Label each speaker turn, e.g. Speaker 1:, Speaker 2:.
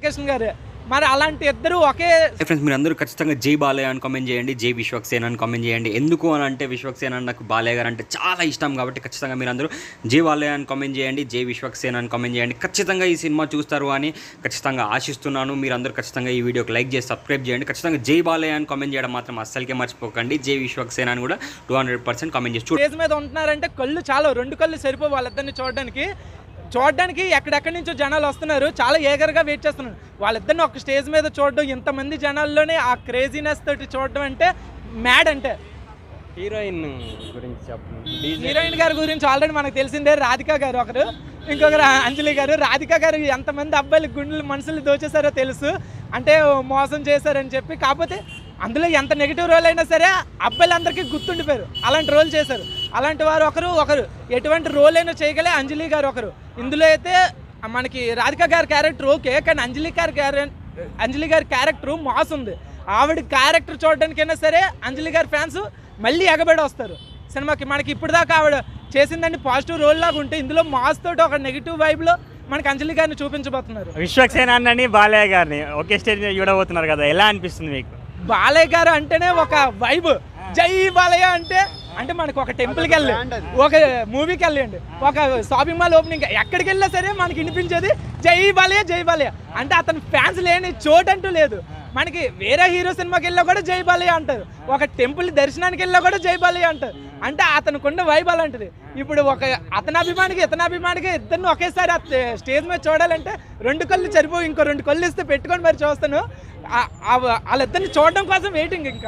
Speaker 1: కృష్ణ గారు మరి అలాంటి ఇద్దరు ఒకే
Speaker 2: ఫ్రెండ్స్ మీరు అందరూ ఖచ్చితంగా జై బాలయ్య అని కామెంట్ చేయండి, జై విశ్వక్సేన్ అని కామెంట్ చేయండి. ఎందుకు అని అంటే విశ్వక్సేన్ అని నాకు బాలయ్య గారు అంటే చాలా ఇష్టం కాబట్టి ఖచ్చితంగా మీరు అందరూ జై బాలయ్య అని కామెంట్ చేయండి, జై విశ్వక్సేన్ అని కామెంట్ చేయండి. ఖచ్చితంగా ఈ సినిమా చూస్తారు అని ఖచ్చితంగా ఆశిస్తున్నాను. మీరు అందరూ ఖచ్చితంగా ఈ వీడియోకి లైక్ చేసి సబ్స్క్రైబ్ చేయండి. ఖచ్చితంగా జై బాలయ్య అని కామెంట్ చేయడం మాత్రం అస్సలకే మర్చిపోకండి. జై విశ్వక్సేన్ అని కూడా 200% కామెంట్ చేసి
Speaker 1: స్టేజ్ మీద ఉంటున్నారంటే కళ్ళు చాలా 2 కళ్ళు సరిపో వాళ్ళిద్దరిని చూడడానికి ఎక్కడెక్కడి నుంచో జనాలు వస్తున్నారు. చాలా ఏగర్గా వెయిట్ చేస్తున్నారు. వాళ్ళిద్దరిని ఒక స్టేజ్ మీద చూడడం, ఇంతమంది జనాల్లోనే ఆ క్రేజీనెస్ తోటి చూడడం అంటే మ్యాడ్. అంటే
Speaker 3: హీరోయిన్ గురించి చెప్పండి.
Speaker 1: హీరోయిన్ గారి గురించి ఆల్రెడీ మనకు తెలిసిందే. రాధిక గారు ఒకరు, ఇంకొకరు అంజలి గారు. రాధిక గారు ఎంతమంది అబ్బాయిలు గుండెలు మనసులు దోచేశారో తెలుసు, అంటే మోసం చేశారని చెప్పి. కాకపోతే అందులో ఎంత నెగిటివ్ రోల్ అయినా సరే అబ్బాయిలందరికీ గుర్తుండిపోయారు. అలాంటి రోల్ చేశారు. అలాంటి వారు ఒకరు ఎటువంటి రోల్ అయినా చేయగలే అంజలి గారు ఒకరు. ఇందులో అయితే మనకి రాధిక గారి క్యారెక్టర్ ఓకే, కానీ అంజలి గారి క్యారెక్టర్ మాస్ ఉంది. ఆవిడ క్యారెక్టర్ చూడడానికైనా సరే అంజలి గారి ఫ్యాన్స్ మళ్ళీ ఎగబడి వస్తారు సినిమాకి. మనకి ఇప్పుడు దాకా ఆవిడ చేసిందండి పాజిటివ్ రోల్ లాగా ఉంటే, ఇందులో మాస్ తోటి ఒక నెగిటివ్ వైబ్లో మనకి అంజలి గారిని చూపించబోతున్నారు.
Speaker 3: విశ్వక్సేన్ అన్నని బాలయ్య గారిని ఒకే స్టేజ్ మీద చూడబోతున్నారు కదా, ఎలా అనిపిస్తుంది మీకు?
Speaker 1: బాలయ్య గారు అంటేనే ఒక వైబ్. జై బాలయ్య అంటే మనకు ఒక టెంపుల్కి వెళ్ళి, ఒక మూవీకి వెళ్ళండి, ఒక షాపింగ్ మాల్ ఓపెనింగ్, ఎక్కడికి వెళ్ళినా సరే మనకి వినిపించేది జై బాలయ్య జై బాలయ్య. అంటే అతని ఫ్యాన్స్ లేని చోటు అంటూ లేదు. మనకి వేరే హీరో సినిమాకి వెళ్ళా కూడా జై బాలయ్య అంటారు, ఒక టెంపుల్ దర్శనానికి వెళ్ళా కూడా జై బాలయ్య అంటారు. అంటే అతనుకున్న వైబ్ అలాంటిది. ఇప్పుడు ఒక ఇతని అభిమానికి ఇద్దరిని ఒకేసారి స్టేజ్ మీద చూడాలంటే 2 కళ్ళు సరిపోయి ఇంకో 2 కళ్ళు ఇస్తే పెట్టుకొని మరి చూస్తాను. వాళ్ళిద్దరిని చూడడం కోసం వెయిటింగ్ ఇంకా.